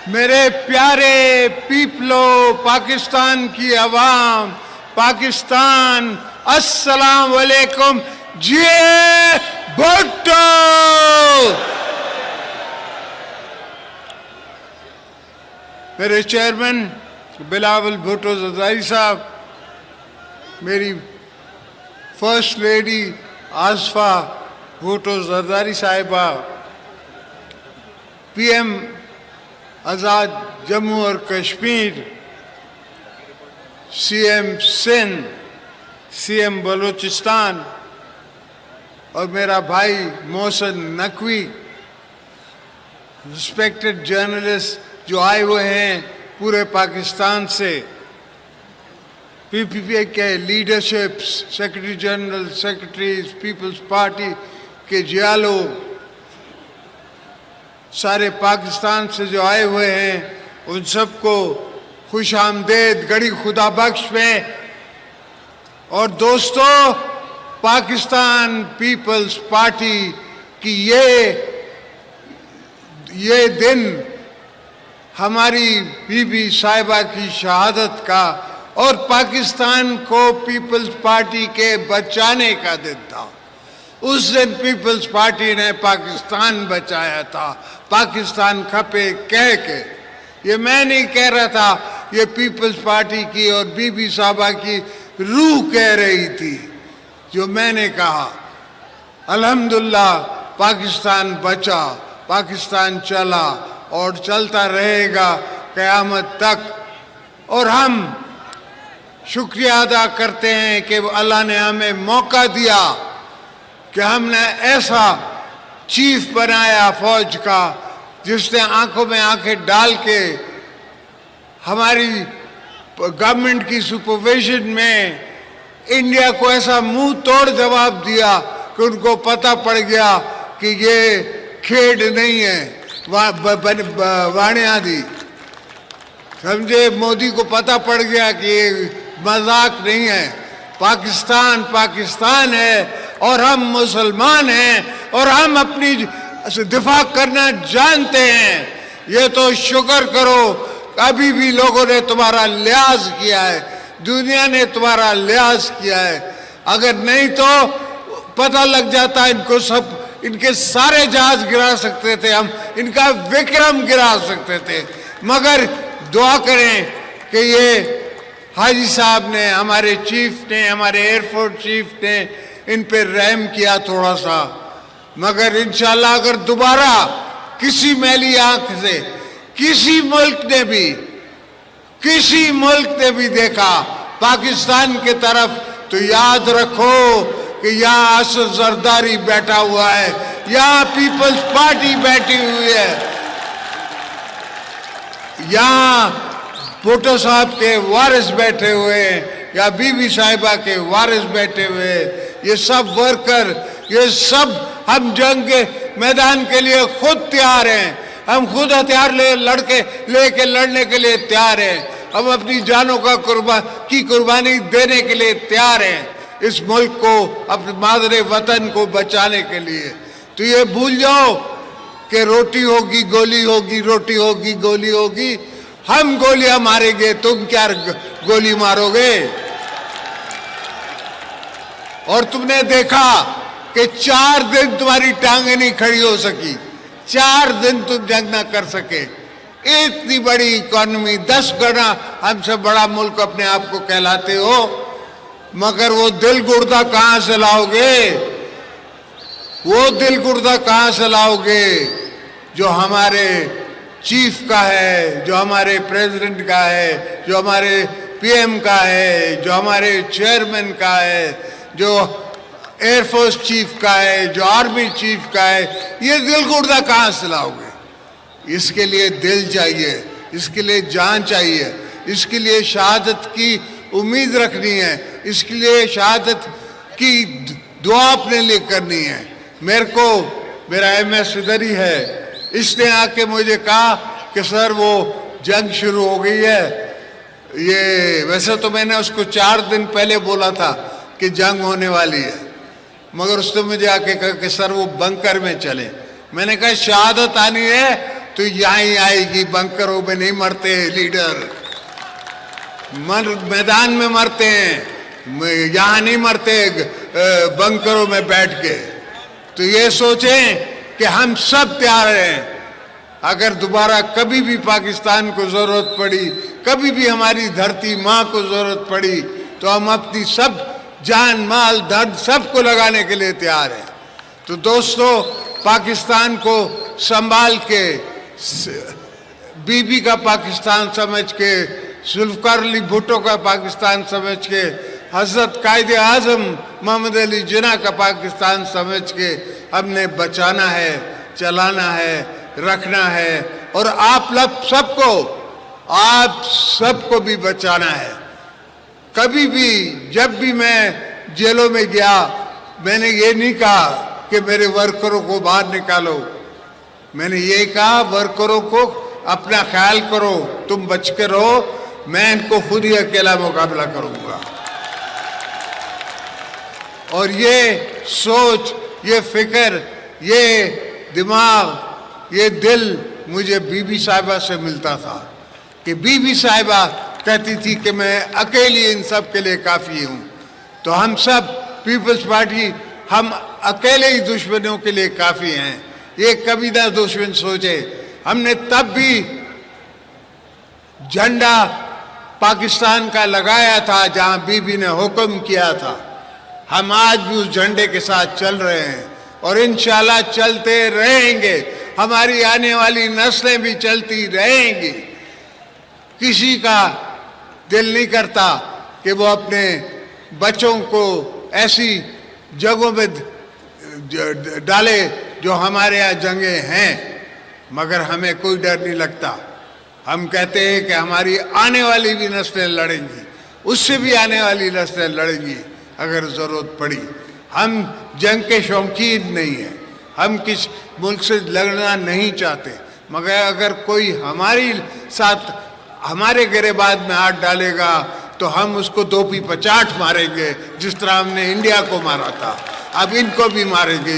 میرے پیارے پیپلو، پاکستان کی عوام، پاکستان، السلام علیکم، جی بھٹو۔ میرے چیئرمین بلاول بھٹو زرداری صاحب، میری فرسٹ لیڈی آصفہ بھٹو زرداری صاحبہ، پی ایم آزاد جموں اور Kashmir, C M Sindh, C M Balochistan, اور میرا بھائی محسن نقوی، رسپیکٹڈ جرنلسٹ جو آئے ہوئے ہیں پورے پاکستان سے، پی پی پی کے leadership, secretary general, secretaries, peoples party کے جیالو، سارے پاکستان سے جو آئے ہوئے ہیں، ان سب کو خوش آمدید گڑی خدا بخش میں۔ اور دوستو، پاکستان پیپلز پارٹی کی یہ دن ہماری بی بی صاحبہ کی شہادت کا اور پاکستان کو پیپلز پارٹی کے بچانے کا دن تھا۔ اس دن پیپلز پارٹی نے پاکستان بچایا تھا، پاکستان کھپے کہہ کے۔ یہ میں نہیں کہہ رہا تھا، یہ پیپلز پارٹی کی اور بی بی صاحبہ کی روح کہہ رہی تھی جو میں نے کہا۔ الحمدللہ پاکستان بچا، پاکستان چلا اور چلتا رہے گا قیامت تک۔ اور ہم شکریہ ادا کرتے ہیں کہ اللہ نے ہمیں موقع دیا کہ ہم نے ایسا چیف بنایا فوج کا جس نے آنکھوں میں آنکھیں ڈال کے ہماری گورنمنٹ کی سپرویژن میں انڈیا کو ایسا منہ توڑ جواب دیا کہ ان کو پتہ پڑ گیا کہ یہ کھیڈ نہیں ہے، وانیاں دی سمجھے۔ مودی کو پتہ پڑ گیا کہ یہ مذاق نہیں ہے، پاکستان پاکستان ہے اور ہم مسلمان ہیں اور ہم اپنی دفاع کرنا جانتے ہیں۔ یہ تو شکر کرو، ابھی بھی لوگوں نے تمہارا لحاظ کیا ہے، دنیا نے تمہارا لحاظ کیا ہے۔ اگر نہیں تو پتہ لگ جاتا ان کو سب، ان کے سارے جہاز گرا سکتے تھے ہم، ان کا وکرم گرا سکتے تھے۔ مگر دعا کریں کہ یہ حاجی صاحب نے، ہمارے چیف نے، ہمارے ایئر فورس چیف نے ان پہ رحم کیا تھوڑا سا۔ مگر انشاءاللہ اگر دوبارہ کسی میلی آنکھ سے کسی ملک نے بھی دیکھا پاکستان کے طرف، تو یاد رکھو کہ یہاں اسد زرداری بیٹھا ہوا ہے، یہاں پیپلز پارٹی بیٹھی ہوئی ہے، یہاں بھٹو صاحب کے وارث بیٹھے ہوئے ہیں، یا بی بی صاحبہ کے وارث بیٹھے ہوئے ہیں۔ یہ سب ورکر، یہ سب ہم جنگ کے میدان کے لیے خود تیار ہیں، ہم خود ہتھیار لے کے لڑنے کے لیے تیار ہیں، ہم اپنی جانوں کی قربانی دینے کے لیے تیار ہیں اس ملک کو، اپنے مادر وطن کو بچانے کے لیے۔ تو یہ بھول جاؤ کہ روٹی ہوگی گولی ہوگی، روٹی ہوگی گولی ہوگی، ہم گولیاں ماریں گے، تم کیا گولی مارو گے؟ اور تم نے دیکھا کہ 4 دن تمہاری ٹانگیں نہیں کھڑی ہو سکی، 4 دن تم جنگ نہ کر سکے۔ اتنی بڑی اکانومی، 10 گنا ہم سے بڑا ملک اپنے آپ کو کہلاتے ہو، مگر وہ دل گردہ کہاں سے لاؤ گے؟ وہ دل گردہ کہاں سے لاؤ گے جو ہمارے چیف کا ہے، جو ہمارے پریزیڈنٹ کا ہے، جو ہمارے پی ایم کا ہے، جو ہمارے چیئرمین کا ہے، جو ایئر فورس چیف کا ہے، جو آرمی چیف کا ہے؟ یہ دل گردہ کہاں سے لاؤ گے؟ اس کے لیے دل چاہیے، اس کے لیے جان چاہیے، اس کے لیے شہادت کی امید رکھنی ہے، اس کے لیے شہادت کی دعا اپنے لیے کرنی ہے۔ میرا ایم ایس ادھر ہی ہے، اس نے آ کے مجھے کہا کہ سر وہ جنگ شروع ہو گئی ہے۔ یہ ویسے تو میں نے اس کو 4 دن پہلے بولا تھا کہ جنگ ہونے والی ہے، مگر اس نے مجھے آ کے کہا کہ سر وہ بنکر میں چلیں۔ میں نے کہا شہادت آنی ہے تو یہاں ہی آئے گی. بنکروں میں نہیں مرتے لیڈر, میدان میں مرتے ہیں, یہاں نہیں مرتے بنکروں میں بیٹھ کے. تو یہ سوچیں کہ ہم سب تیار ہیں, اگر دوبارہ کبھی بھی پاکستان کو ضرورت پڑی, کبھی بھی ہماری دھرتی ماں کو ضرورت پڑی, تو ہم اپنی سب جان مال دھن سب کو لگانے کے لیے تیار ہیں. تو دوستو, پاکستان کو سنبھال کے, بی بی کا پاکستان سمجھ کے, ذوالفقار علی بھٹو کا پاکستان سمجھ کے, حضرت قائد اعظم محمد علی جناح کا پاکستان سمجھ کے ہم نے بچانا ہے, چلانا ہے, رکھنا ہے, اور آپ سب کو بھی بچانا ہے. کبھی بھی جب بھی میں جیلوں میں گیا, میں نے یہ نہیں کہا کہ میرے ورکروں کو باہر نکالو, میں نے یہ کہا ورکروں کو اپنا خیال کرو, تم بچ کے رہو, میں ان کو خود ہی اکیلا مقابلہ کروں گا. اور یہ سوچ, یہ فکر, یہ دماغ, یہ دل مجھے بی بی صاحبہ سے ملتا تھا, کہ بی بی صاحبہ کہتی تھی کہ میں اکیلی ان سب کے لیے کافی ہوں. تو ہم سب پیپلز پارٹی, ہم اکیلے ہی دشمنوں کے لیے کافی ہیں. یہ کبھی نہ دشمن سوچے. ہم نے تب بھی جھنڈا پاکستان کا لگایا تھا جہاں بی بی نے حکم کیا تھا. ہم آج بھی اس جھنڈے کے ساتھ چل رہے ہیں, اور انشاءاللہ چلتے رہیں گے. ہماری آنے والی نسلیں بھی چلتی رہیں گی. کسی کا دل نہیں کرتا کہ وہ اپنے بچوں کو ایسی جگہوں میں ڈالے جو ہمارے ہاں جنگیں ہیں, مگر ہمیں کوئی ڈر نہیں لگتا. ہم کہتے ہیں کہ ہماری آنے والی بھی نسلیں لڑیں گی, اس سے بھی آنے والی نسلیں لڑیں گی اگر ضرورت پڑی. ہم جنگ کے شوقین نہیں ہیں, ہم کس ملک سے لڑنا نہیں چاہتے, مگر اگر کوئی ہماری ساتھ ہمارے گریبان میں ہاتھ ڈالے گا تو ہم اس کو 2 پی 50 ماریں گے, جس طرح ہم نے انڈیا کو مارا تھا. اب ان کو بھی ماریں گے.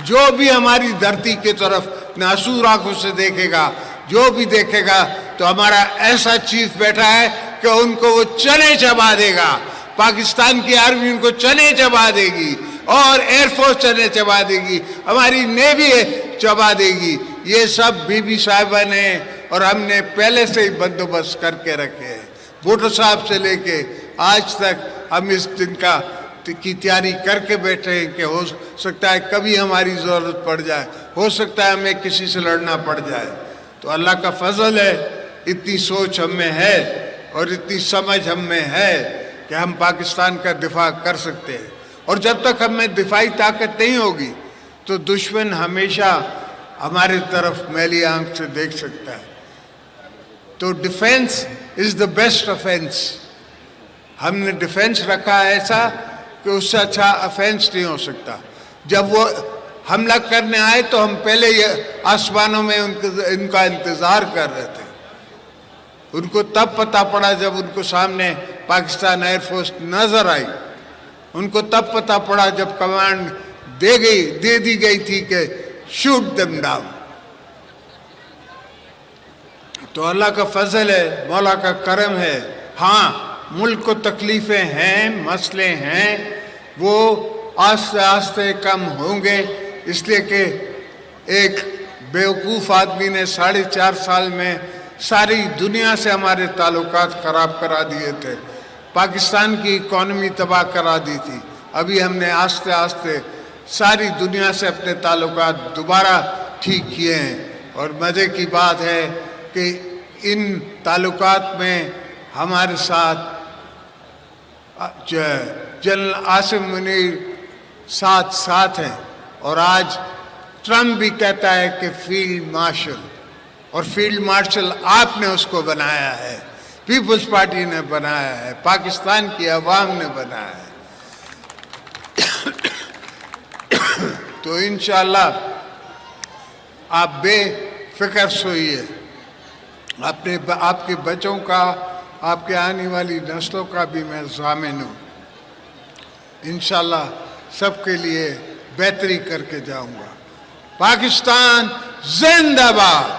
جو بھی ہماری دھرتی کی طرف ناسور آنکھوں سے دیکھے گا, جو بھی دیکھے گا, تو ہمارا ایسا چیف بیٹھا ہے کہ ان کو وہ چنے چبا دے گا. پاکستان کی آرمی ان کو چنے چبا دے گی, اور ایئر فورس چنے چبا دے گی, ہماری نیوی چبا دے گی. یہ سب بی بی صاحبہ نے اور ہم نے پہلے سے ہی بندوبست کر کے رکھے ہیں. بھٹو صاحب سے لے کے آج تک ہم اس دن کی تیاری کر کے بیٹھے ہیں کہ ہو سکتا ہے کبھی ہماری ضرورت پڑ جائے, ہو سکتا ہے ہمیں کسی سے لڑنا پڑ جائے. تو اللہ کا فضل ہے, اتنی سوچ ہم میں ہے اور اتنی سمجھ ہم میں ہے کہ ہم پاکستان کا دفاع کر سکتے ہیں. اور جب تک ہم میں دفاعی طاقت نہیں ہوگی تو دشمن ہمیشہ ہمارے طرف میلی آنکھ سے دیکھ سکتا ہے. تو defence is the best offence. ہم نے ڈیفینس رکھا ایسا کہ اس سے اچھا افینس نہیں ہو سکتا. جب وہ حملہ کرنے آئے تو ہم پہلے یہ آسمانوں میں ان کا انتظار کر رہے تھے. ان کو تب پتہ پڑا جب ان کو سامنے پاکستان ایئر فورس نظر آئی. ان کو تب پتہ پڑا جب کمانڈ دے دی گئی تھی کہ شوٹ دم ڈاؤن. تو اللہ کا فضل ہے, مولا کا کرم ہے. ہاں, ملک کو تکلیفیں ہیں, مسئلے ہیں, وہ آہستہ آہستہ کم ہوں گے, اس لیے کہ ایک بیوقوف آدمی نے 4.5 سال میں ساری دنیا سے ہمارے تعلقات خراب کرا دیے تھے, پاکستان کی اکانومی تباہ کرا دی تھی. ابھی ہم نے آہستہ آہستہ ساری دنیا سے اپنے تعلقات دوبارہ ٹھیک کیے ہیں. اور مزے کی بات ہے کہ ان تعلقات میں ہمارے ساتھ جنرل عاصم منیر ساتھ ہیں. اور آج ٹرمپ بھی کہتا ہے کہ فیلڈ مارشل, اور فیلڈ مارشل آپ نے اس کو بنایا ہے, پیپلز پارٹی نے بنایا ہے, پاکستان کی عوام نے بنایا ہے. تو انشاءاللہ آپ بے فکر سوئیے. آپ کے بچوں کا, آپ کے آنے والی نسلوں کا بھی میں ضامن ہوں. انشاءاللہ سب کے لیے بہتری کر کے جاؤں گا. پاکستان زندہ باد.